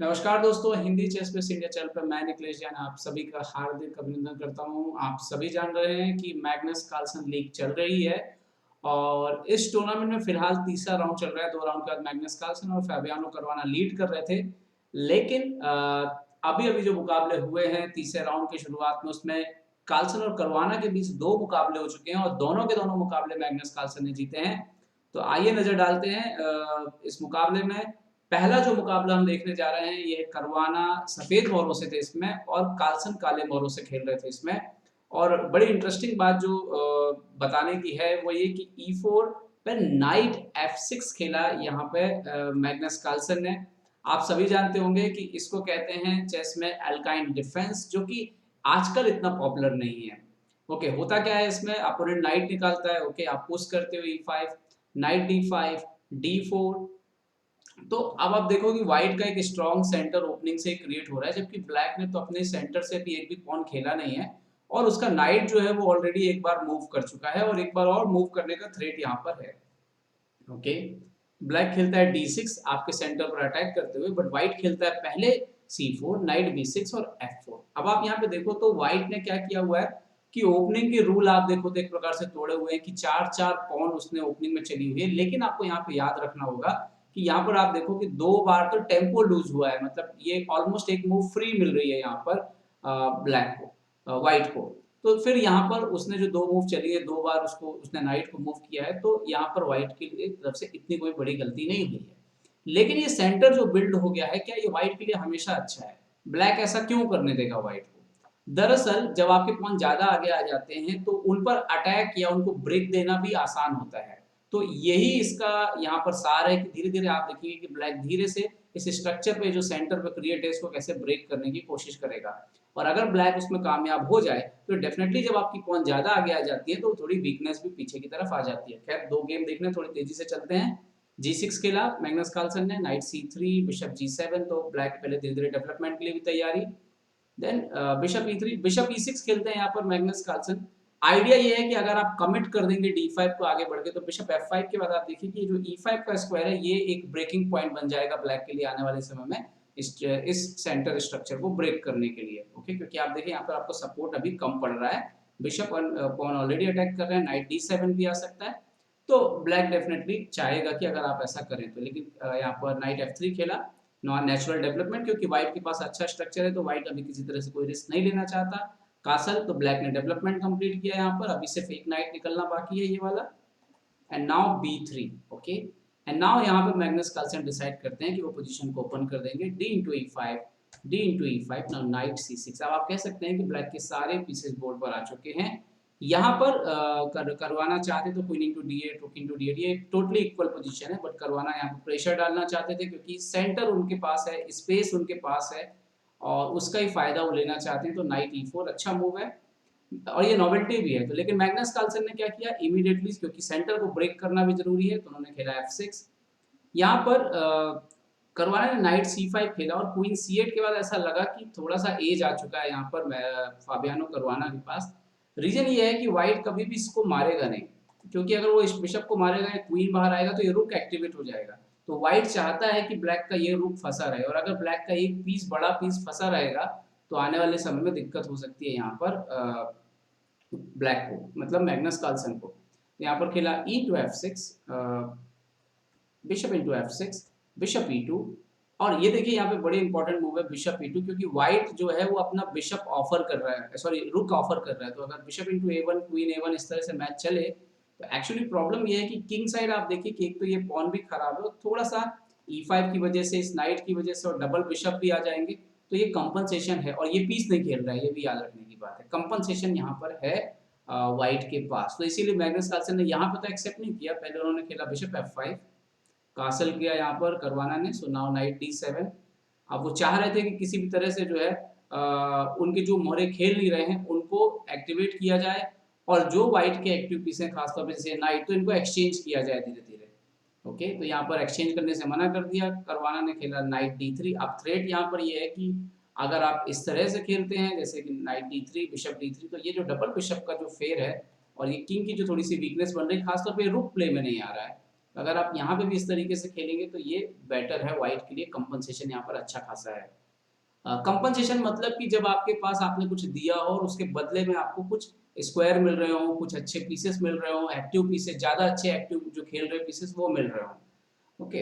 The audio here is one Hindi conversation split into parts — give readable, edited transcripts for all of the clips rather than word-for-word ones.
नमस्कार दोस्तों, Hindi chess base India channel पर मैं निखिलेश जैन आप सभी का हार्दिक अभिनंदन करता हूं। आप सभी जान रहे हैं कि मैग्नस कार्लसन लीग चल रही है और इस टूर्नामेंट में फिलहाल तीसरा राउंड चल रहा है। 2 राउंड के बाद मैग्नस कार्लसन और फैबियानो कैरुआना लीड कर रहे थे, लेकिन अभी-अभी जो मुकाबले हुए हैं तीसरे राउंड की शुरुआत में, उसमें कार्लसन और कैरुआना के बीच 2 मुकाबले हो चुके हैं और दोनों के दोनों मुकाबले मैग्नस कार्लसन ने जीते हैं। तो आइए नज़र डालते हैं इस मुकाबले में। पहला जो मुकाबला हम देखने जा रहे हैं, ये कैरुआना सफ़ेद मोहरों से थे इसमें और कार्लसन काले मोहरों से खेल रहे थे इसमें। और बड़ी इंटरेस्टिंग बात जो बताने की है वो ये कि E4 पे नाइट F6 खेला यहाँ पे मैग्नस कार्लसन ने। आप सभी जानते होंगे कि इसको कहते हैं चेस में अल्काइन डिफेंस, जो कि आजकल इतना पॉपुलर नहीं है। ओके, होता क्या है इसमें, अपोनेंट नाइट निकालता है, ओके आप पुश करते हो E5, नाइट D5, D4। तो अब आप देखो कि व्हाइट का एक स्ट्रॉन्ग सेंटर ओपनिंग से क्रिएट हो रहा है, जबकि ब्लैक ने तो अपने सेंटर से भी एक भी पॉन खेला नहीं है और उसका नाइट जो है वो ऑलरेडी एक बार मूव कर चुका है और एक बार और मूव करने का थ्रेट यहाँ पर है। ओके, ब्लैक खेलता है D6 आपके सेंटर पर अटैक करते हुए, बट व्हाइट खेलता है पहले C4, नाइट B6 और F4। अब आप यहाँ पे देखो तो व्हाइट ने क्या किया हुआ है कि ओपनिंग के रूल आप देखो तो एक प्रकार से तोड़े हुए हैं कि 4-4 पॉन उसने ओपनिंग में चली हुई है। लेकिन आपको यहाँ पे याद रखना होगा कि यहाँ पर आप देखो कि 2 बार तो टेम्पो लूज हुआ है, मतलब ये ऑलमोस्ट एक मूव फ्री मिल रही है यहाँ पर ब्लैक को, व्हाइट को। तो फिर यहाँ पर उसने जो 2 मूव चली है, 2 बार उसको उसने नाइट को मूव किया है, तो यहाँ पर व्हाइट की तरफ से इतनी कोई बड़ी गलती नहीं हुई है। लेकिन ये सेंटर जो बिल्ड हो गया है, क्या ये व्हाइट के लिए हमेशा अच्छा है? ब्लैक ऐसा क्यों करने देगा व्हाइट को? दरअसल जब आपके पॉन ज़्यादा आगे आ जाते हैं तो उन पर अटैक या उनको ब्रेक देना भी आसान होता है। तो यही इसका यहाँ पर सार है कि धीरे-धीरे आप देखेंगे कि ब्लैक धीरे से इस स्ट्रक्चर पे जो सेंटर पे क्रिएट है, इसको कैसे ब्रेक करने की कोशिश करेगा। और अगर ब्लैक उसमें कामयाब हो जाए, तो डेफ़िनेटली जब आपकी पॉन ज़्यादा आगे आ जाती है, तो थोड़ी वीकनेस भी पीछे की तरफ आ जाती है। खैर 2 गेम देखने थोड़ी तेज़ी से चलते हैं। G6 खेला मैग्नस कार्लसन ने, नाइट C3, बिशप G7, तो ब्लैक पहले धीरे-धीरे डेवलपमेंट के लिए भी तैयारी। Then bishop E3, bishop E6 खेलते हैं यहाँ पर मैग्नस कार्लसन। आइडिया ये है कि अगर आप कमिट कर देंगे D5 को आगे बढ़ के, तो बिशप F5 के बाद आप देखिए कि जो E5 का स्क्वायर है, ये एक ब्रेकिंग पॉइंट बन जाएगा ब्लैक के लिए आने वाले समय में इस सेंटर स्ट्रक्चर को ब्रेक करने के लिए। ओके, क्योंकि आप देखिए यहाँ पर आपको सपोर्ट अभी कम पड़ रहा है। बिशप और पॉन ऑलरेडी अटैक कर रहे हैं, नाइट D7 भी आ सकता है। तो ब्लैक डेफिनेटली चाहेगा कि अगर आप ऐसा करें तो, लेकिन यहाँ पर नाइट F3 खेला, नॉन नेचुरल डेवलपमेंट, क्योंकि व्हाइट के पास अच्छा स्ट्रक्चर है तो व्हाइट अभी किसी तरह से कोई रिस्क नहीं लेना चाहता। कासल, तो ब्लैक ने डेवलपमेंट कंप्लीट किया यहाँ पर, अभी सिर्फ एक नाइट निकलना बाकी है ये वाला। And now B3। Okay, and now यहाँ पे मैग्नस कार्लसन डिसाइड करते हैं कि वो पोजीशन को ओपन कर देंगे D into E5, now night C6। अब आप कह सकते हैं कि ब्लैक के सारे पीसेस बोर्ड पर आ चुके हैं। यहाँ पर करवाना चाहते तो क्वीन इंटू D8, रुक इंटू D8, ये टोटली इक्वल पोजीशन है, बट करवाना यहाँ पर प्रेशर डालना चाहते थे क्योंकि सेंटर उनके पास है, स्पेस उनके पास है और उसका ही फायदा वो लेना चाहते हैं। तो नाइट E4 अच्छा मूव है और ये नॉवेल्टी भी है। तो लेकिन मैग्नस कार्लसन ने क्या किया, इमीडिएटली, क्योंकि सेंटर को ब्रेक करना भी जरूरी है, तो उन्होंने खेला F6। यहाँ पर करवाना ने नाइट C5 खेला और क्वीन C8 के बाद ऐसा लगा कि थोड़ा सा एज आ चुका है यहाँ पर फाबियानो करवाना के पास। रीजन ये है कि व्हाइट कभी भी इसको मारेगा नहीं, क्योंकि अगर वो इस बिशप को मारेगा या क्वीन बाहर आएगा तो ये रुक एक्टिवेट हो जाएगा। तो व्हाइट चाहता है कि ब्लैक का ये रुक फंसा रहे और अगर ब्लैक का एक पीस, बड़ा पीस फंसा रहेगा तो आने वाले समय में दिक्कत हो सकती है यहाँ पर ब्लैक को, मतलब मैग्नस कार्लसन को। यहाँ पर खेला E to F6, bishop into F6, bishop E2। और ये देखिए यहाँ पे बड़ी इंपॉर्टेंट मूव है बिशप E2, क्योंकि व्हाइट जो है वो अपना बिशप ऑफर कर रहा है, सॉरी रुक ऑफर कर रहा है। तो अगर bishop into A1, queen A1 इस तरह से मैच चले तो एक्चुअली प्रॉब्लम ये है कि किंग साइड आप देखिए कि एक तो ये पॉन भी खराब है और थोड़ा सा E5 की वजह से, इस नाइट की वजह से और डबल बिशप भी आ जाएंगे, तो ये कंपनसेशन है और ये पीस नहीं खेल रहा है, ये भी याद रखने की बात है। कंपनसेशन यहाँ पर है व्हाइट के पास, तो इसीलिए मैग्नस कार्लसन ने यहाँ पर तो एक्सेप्ट नहीं किया। पहले उन्होंने खेला बिशप F5, कासल किया यहाँ पर करवाना ने, सो नाउ नाइट D7। अब वो चाह रहे थे कि किसी भी तरह से जो है उनके जो मोहरे खेल नहीं रहे हैं उनको एक्टिवेट किया जाए और जो व्हाइट के एक्टिव पीस हैं खासतौर पर जैसे नाइट, तो इनको एक्सचेंज किया जाए धीरे धीरे। ओके, तो यहाँ पर एक्सचेंज करने से मना कर दिया। करवाना ने खेला नाइट D3। अब थ्रेट यहाँ पर ये है कि अगर आप इस तरह से खेलते हैं जैसे कि नाइट D3, बिशप D3, तो ये जो डबल बिशप का जो फेर है और ये किंग की जो थोड़ी सी वीकनेस बन रही है, खासतौर पे रुक प्ले में नहीं आ रहा है, अगर आप यहाँ पे भी इस तरीके से खेलेंगे तो ये बेटर है व्हाइट के लिए, कंपनसेशन यहाँ पर अच्छा खासा है। कंपनसेशन मतलब कि जब आपके पास आपने कुछ दिया हो और उसके बदले में आपको कुछ स्क्वायर मिल रहे हो, कुछ अच्छे पीसेस मिल रहे हो, एक्टिव पीसेस, ज़्यादा अच्छे एक्टिव जो खेल रहे पीसेस वो मिल रहे हो। Okay,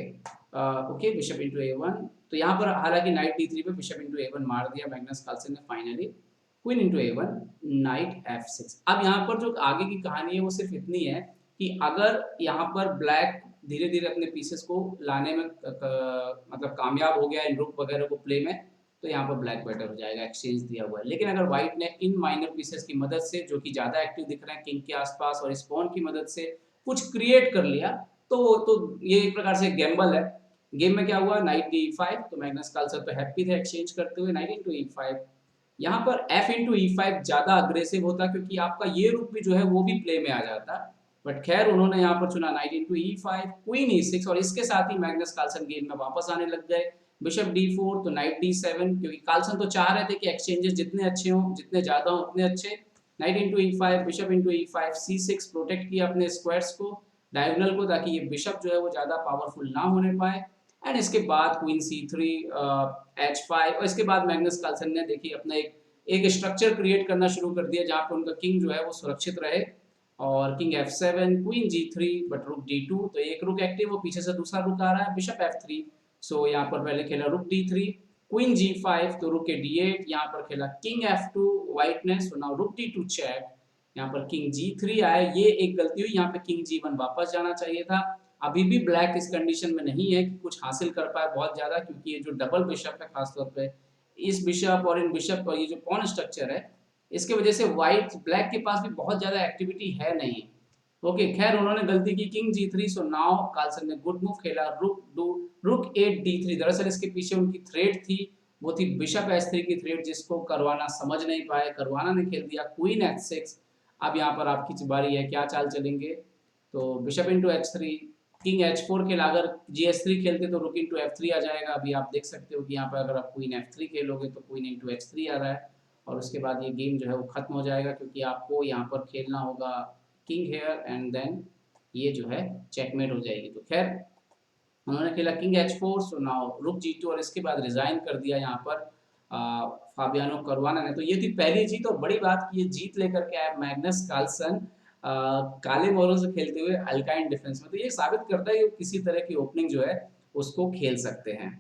okay, bishop into A1। तो यहाँ पर हालांकि नाइट D3 पे बिशप इंटू A1 मार दिया मैग्नस कार्लसन ने finally. Queen into A1, night F6। अब यहाँ पर जो आगे की कहानी है वो सिर्फ इतनी है कि अगर यहाँ पर ब्लैक धीरे धीरे अपने पीसेस को लाने में मतलब कामयाब हो गया इन रुक वगैरह को प्ले में, तो यहाँ पर ब्लैक बेटर हो जाएगा, एक्सचेंज दिया हुआ है। लेकिन अगर व्हाइट ने इन माइनर पीसेस की मदद से, जो कि ज़्यादा एक्टिव दिख रहे हैं किंग के आसपास, और स्पॉन की मदद से कुछ क्रिएट कर लिया, तो ये एक प्रकार से गैम्बल है। गेम में क्या हुआ, नाइट D5, तो मैग्नस कार्लसन तो हैप्पी थे एक्सचेंज करते हुए, नाइट इंटू E5। यहाँ पर F इंटू E5 ज़्यादा अग्रेसिव होता क्योंकि आपका ये रुक भी जो है वो भी प्ले में आ जाता, बट खैर उन्होंने यहाँ पर चुना night into E5, queen E6, और इसके साथ ही मैग्नस कार्लसन गेम में वापस आने लग गए। बिशप D4, तो नाइट D7, क्योंकि कार्लसन तो चाह रहे थे कि एक्सचेंजेस जितने अच्छे हों, जितने ज़्यादा हों उतने अच्छे। Night into E5, bishop into E5, C6 protect किया अपने स्क्वायर्स को, डायगोनल को, ताकि ये बिशप जो है वो ज़्यादा पावरफुल ना होने पाए। एंड इसके बाद क्वीन C3, H5, और इसके बाद मैग्नस कार्लसन ने देखिए अपना एक स्ट्रक्चर क्रिएट करना शुरू कर दिया जहाँ पर उनका किंग जो है वो सुरक्षित रहे। और king F7, queen G3, but रुक D2, तो एक रुक एक्टिव, वो पीछे से दूसरा रुक आ रहा है, बिशप F3। सो यहाँ पर पहले खेला रुक D3, क्वीन G5, तो रुक के D8, यहाँ पर खेला किंग F2 व्हाइट ने, सो नाउ रुक D2 चेक। यहाँ पर किंग G3 आए, ये एक गलती हुई, यहाँ पे किंग G1 वापस जाना चाहिए था। अभी भी ब्लैक इस कंडीशन में नहीं है कि कुछ हासिल कर पाए बहुत ज्यादा, क्योंकि ये जो डबल बिशप है खासतौर पे इस बिशप और इन बिशप और ये जो पॉन स्ट्रक्चर है, इसके वजह से व्हाइट ब्लैक के पास भी बहुत ज्यादा एक्टिविटी है नहीं। ओके, खैर उन्होंने गलती की, king G3, so now Carlsen ने गुड मूव खेला, रुक 8 D3। दरअसल इसके पीछे उनकी थ्रेड थी, वो थी बिशप H3 की थ्रेड, जिसको करवाना समझ नहीं पाए, करवाना ने खेल दिया क्वीन H6। अब यहाँ पर आपकी बारी है, क्या चाल चलेंगे, तो bishop into H3, king H4 खेला, अगर GH3 खेलते तो रुक इंटू F3 आ जाएगा। अभी आप देख सकते हो कि यहाँ पर अगर आप क्वीन F3 खेलोगे तो क्वीन इंटू H3 आ रहा है, और उसके बाद ये गेम जो है वो खत्म हो जाएगा, क्योंकि आपको यहाँ पर खेलना होगा किंग हेयर, एंड देन ये जो है चेकमेट हो जाएगी। तो खैर उन्होंने खेला किंग H4, सो नाउ रुक G2, और इसके बाद रिजाइन कर दिया यहाँ पर फाबियानो करुआना ने। तो ये थी पहली जीत, और बड़ी बात की ये जीत लेकर के आया मैग्नस कार्लसन काले मोरों से खेलते हुए अल्काइन डिफेंस में। तो ये साबित करता है कि किसी तरह की ओपनिंग जो है उसको खेल सकते हैं।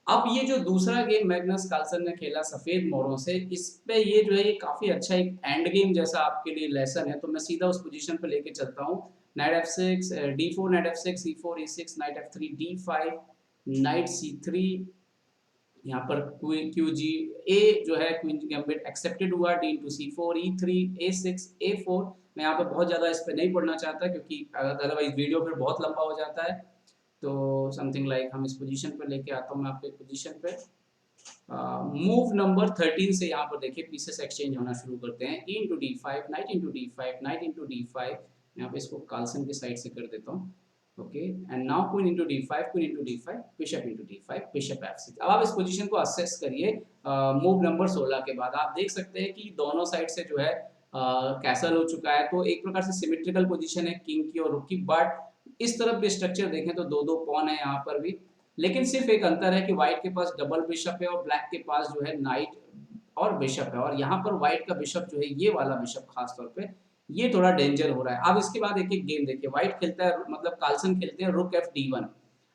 अब ये जो दूसरा गेम मैग्नस कार्लसन ने खेला सफेद मोरों से, इस पे ये जो है ये काफी अच्छा एक एंड गेम जैसा आपके लिए लेसन है, तो मैं सीधा उस पोजीशन पे लेके चलता हूँ। Night F6, D4, night F6, C4, E6, night F3, D5, night C3, यहाँ पर क्यू जी ए जो है क्वीन गैम्बिट एक्सेप्टेड हुआ, D into C4, E3, A6, A4। मैं यहाँ पर बहुत ज़्यादा इस पर नहीं पढ़ना चाहता क्योंकि अदरवाइज वीडियो फिर बहुत लंबा हो जाता है। तो समथिंग लाइक हम इस पोजीशन पर लेके आता हूँ मैं आपको एक पोजीशन पे। मूव नंबर 13 से यहाँ पर देखिए पीसेस एक्सचेंज होना शुरू करते हैं। E into D5, night into D5, night into D5। यहाँ पे इसको कार्लसन की साइड से कर देता हूँ। Okay, and now queen into D5, queen into D5, bishop into D5, bishop F6। अब आप इस पोजीशन को असेस करिए मूव नंबर 16 के बाद। आप देख सकते हैं कि दोनों साइड से जो है कैसल हो चुका है, तो एक प्रकार से सिमेट्रिकल पोजीशन है किंग की और रुक की। बट इस तरफ भी स्ट्रक्चर देखें तो दो दो पॉन है यहाँ पर भी, लेकिन सिर्फ एक अंतर है कि व्हाइट के पास डबल बिशप है और ब्लैक के पास जो है नाइट और बिशप है। और यहाँ पर व्हाइट का बिशप जो है, ये वाला बिशप खास तौर पे, ये थोड़ा डेंजर हो रहा है। अब इसके बाद एक एक गेम देखिए, व्हाइट खेलता है मतलब कार्लसन खेलते हैं रुक FD1।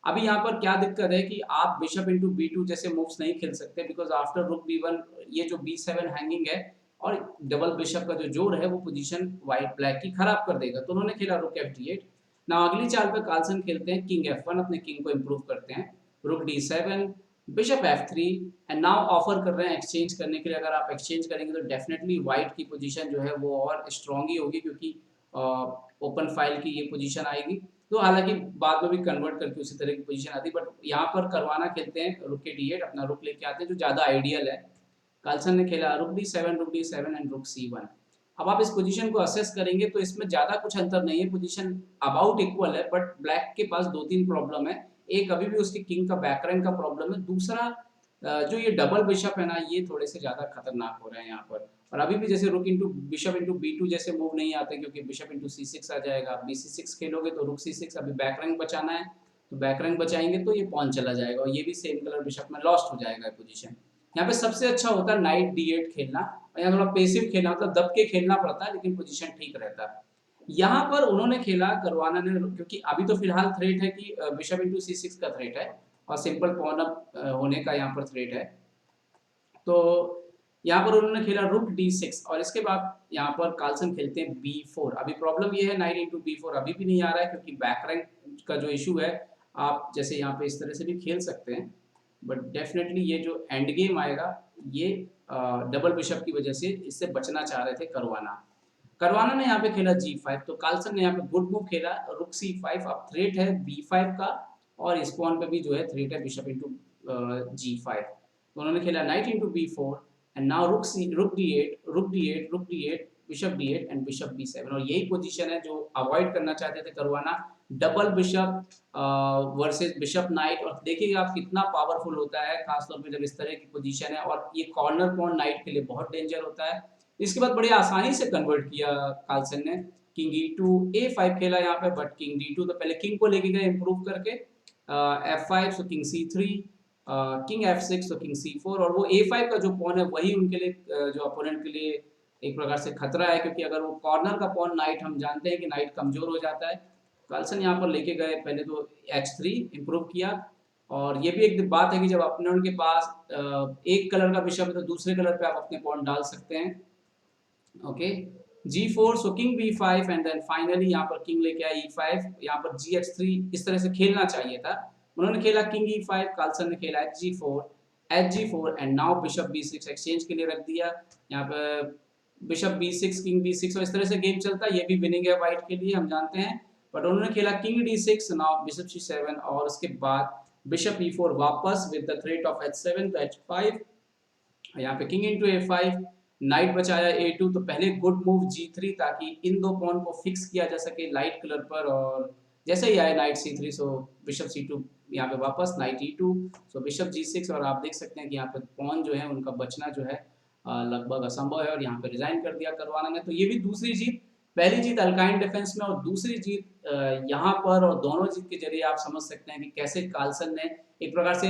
अभी यहाँ पर क्या दिक्कत है कि आप बिशप इंटू B2 जैसे मूव्स नहीं खेल सकते, बिकॉज आफ्टर रुक B1 ये जो B7 हैंगिंग है और डबल बिशप का जो जोड़ है वो पोजीशन व्हाइट ब्लैक की खराब कर देगा। तो उन्होंने खेला रुक FD8। ना अगली चाल पे कार्लसन खेलते हैं किंग F1, अपने किंग को इंप्रूव करते हैं, रुक D7, bishop F3, and now offer कर रहे हैं एक्सचेंज करने के लिए। अगर आप एक्सचेंज करेंगे तो डेफिनेटली व्हाइट की पोजीशन जो है वो और स्ट्रॉन्ग ही होगी, क्योंकि ओपन फाइल की ये पोजीशन आएगी। तो हालांकि बाद में भी कन्वर्ट करके उसी तरह की पोजीशन आती है, बट यहाँ पर करवाना खेलते हैं रुक के D8, अपना रुक लेके आते हैं जो ज़्यादा आइडियल है। कार्लसन ने खेला रुक D7 एंड रुक C1। अब आप इस पोजीशन को असेस करेंगे तो इसमें ज़्यादा कुछ अंतर नहीं है, पोजीशन अबाउट इक्वल है, बट ब्लैक के पास दो तीन प्रॉब्लम है। एक अभी भी उसके किंग का बैकरैंक का प्रॉब्लम है, दूसरा जो ये डबल बिशप है ना, ये थोड़े से ज़्यादा खतरनाक हो रहे हैं यहाँ पर। और अभी भी जैसे रुक इंटू बिशप इंटू B2 जैसे मूव नहीं आते, क्योंकि बिशप इंटू C6 आ जाएगा। BC6 खेलोगे तो रुक C6, अभी बैक रैंक बचाना है तो बैक रैंक बचाएंगे तो ये पॉन चला जाएगा, और ये भी सेम कलर बिशप में लॉस्ट हो जाएगा पोजीशन। यहाँ पे सबसे अच्छा होता है नाइट D8 खेलना, और यहाँ थोड़ा पेसिव खेलना, मतलब दब के खेलना पड़ता है, लेकिन पोजीशन ठीक रहता है। यहाँ पर उन्होंने खेला करवाना ने, क्योंकि अभी तो फिलहाल थ्रेट है कि बिशप इंटू C6 का थ्रेट है और सिंपल पॉन अप होने का यहाँ पर थ्रेट है। तो यहाँ पर उन्होंने खेला रुक D6, और इसके बाद यहाँ पर कार्लसन खेलते हैं B4। अभी प्रॉब्लम ये है नाइट इंटू B4 अभी भी नहीं आ रहा है, क्योंकि बैक रैंक का जो इशू है, आप जैसे यहाँ पे इस तरह से भी खेल सकते हैं, बट डेफिनेटली ये जो एंड गेम आएगा ये डबल बिशप की वजह से इससे बचना चाह रहे थे करवाना ने यहाँ पे खेला G5, तो कार्लसन ने यहाँ पे गुड मूव खेला रुक C5। अब थ्रेट है B5 का, और इस पॉन पे भी जो है थ्रेट है बिशप इंटू G5। तो उन्होंने खेला night into B4 and now रुक D8, bishop D8 and bishop B7। और यही पोजीशन है जो अवॉइड करना चाहते थे करवाना, double bishop versus bishop night. और देखिएगा आप कितना पावरफुल होता है, खासतौर पे जब इस तरह की पोजीशन है, और ये कॉर्नर पॉन नाइट के लिए बहुत डेंजर होता है। इसके बाद बड़ी आसानी से कन्वर्ट किया कार्लसन ने, किंग E2 A5 खेला यहाँ पे, बट किंग D2 तो पहले किंग को लेके गए इम्प्रूव करके, F5 तो किंग C3, किंग F6 तो किंग C4। और वो A5 का जो पॉन है वही उनके लिए जो अपोनेंट के लिए एक प्रकार से खतरा है, क्योंकि अगर वो कॉर्नर का पॉन नाइट, हम जानते हैं कि नाइट कमजोर हो जाता है। कार्लसन यहाँ पर लेके गए, पहले तो H3 इम्प्रूव किया। और ये भी एक बात है कि जब अपोनेंट के पास एक कलर का बिशप है तो दूसरे कलर पे आप अपने पॉन डाल सकते हैं। Okay, G4 so king B5 and then finally यहाँ पर किंग लेके आया E5, यहाँ पर GH3 इस तरह से खेलना चाहिए था। उन्होंने खेला किंग E5, कार्लसन ने खेला H4 and now bishop B6 exchange के लिए रख दिया। यहाँ पर बिशप B6 किंग B6 और इस तरह से गेम चलता है, ये भी विनिंग है वाइट के लिए, हम जानते हैं। बट उन्होंने खेला king D6, now bishop C7, और उसके बाद बिशप E4 वापस with the threat of H7 तो H5, यहाँ पे किंग इंटू A5, नाइट बचाया A2, तो पहले गुड मूव G3 ताकि इन दो पॉन को फिक्स किया जा सके लाइट कलर पर। और जैसे ही आए नाइट C3 सो बिशप C2, यहाँ पे वापस नाइट E2 सो बिशप G6। और आप देख सकते हैं कि यहाँ पे पॉन जो है उनका बचना जो है लगभग असंभव है, और यहाँ पे रिजाइन कर दिया करवाना ने। तो ये भी दूसरी जीत, पहली जीत अल्काइन डिफेंस में और दूसरी जीत यहाँ पर, और दोनों जीत के जरिए आप समझ सकते हैं कि कैसे कार्लसन ने एक प्रकार से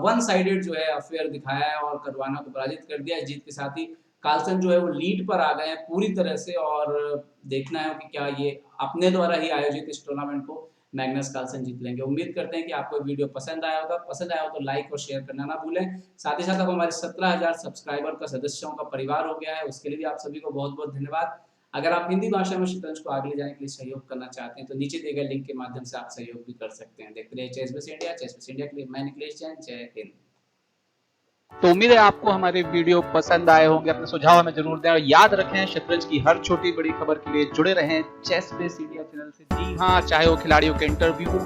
वन साइडेड जो है अफेयर दिखाया है और करवाना को पराजित कर दिया। जीत के साथ ही कार्लसन जो है वो लीड पर आ गए हैं पूरी तरह से, और देखना है कि क्या ये अपने द्वारा ही आयोजित इस टूर्नामेंट को मैग्नस कार्लसन जीत लेंगे। उम्मीद करते हैं कि आपको वीडियो पसंद आया होगा, पसंद आया हो तो लाइक और शेयर करना ना भूलें। साथ ही साथ अब हमारे 17,000 सब्सक्राइबर का सदस्यों का परिवार हो गया है, उसके लिए भी आप सभी को बहुत बहुत धन्यवाद। अगर आप हिंदी भाषा में शतरंज को आगे ले जाने के लिए सहयोग करना चाहते हैं तो नीचे दिए गए लिंक के माध्यम से आप सहयोग भी कर सकते हैं। देखते रहिए चेस बस इंडिया के लिए मैं निखिलेश जैन, जय हिंद। तो उम्मीद है आपको हमारे वीडियो पसंद आए होंगे, अपने सुझाव हमें जरूर दें, और याद रखें शतरंज की हर छोटी बड़ी खबर के लिए जुड़े रहें चेस बेस इंडिया चैनल से। जी हाँ, चाहे वो खिलाड़ियों के इंटरव्यू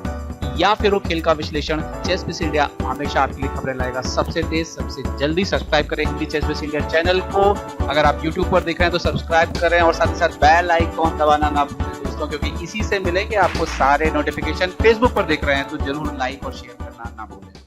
या फिर वो खेल का विश्लेषण, चेस बेस इंडिया हमेशा आपके लिए खबरें लाएगा सबसे तेज सबसे जल्दी। सब्सक्राइब करें Hindi chess base India channel को। अगर आप यूट्यूब पर देख रहे हैं तो सब्सक्राइब करें, और साथ ही साथ बेल आइकॉन दबाना ना भूलें दोस्तों, क्योंकि इसी से मिलेंगे आपको सारे नोटिफिकेशन। फेसबुक पर देख रहे हैं तो जरूर लाइक और शेयर करना ना भूलें।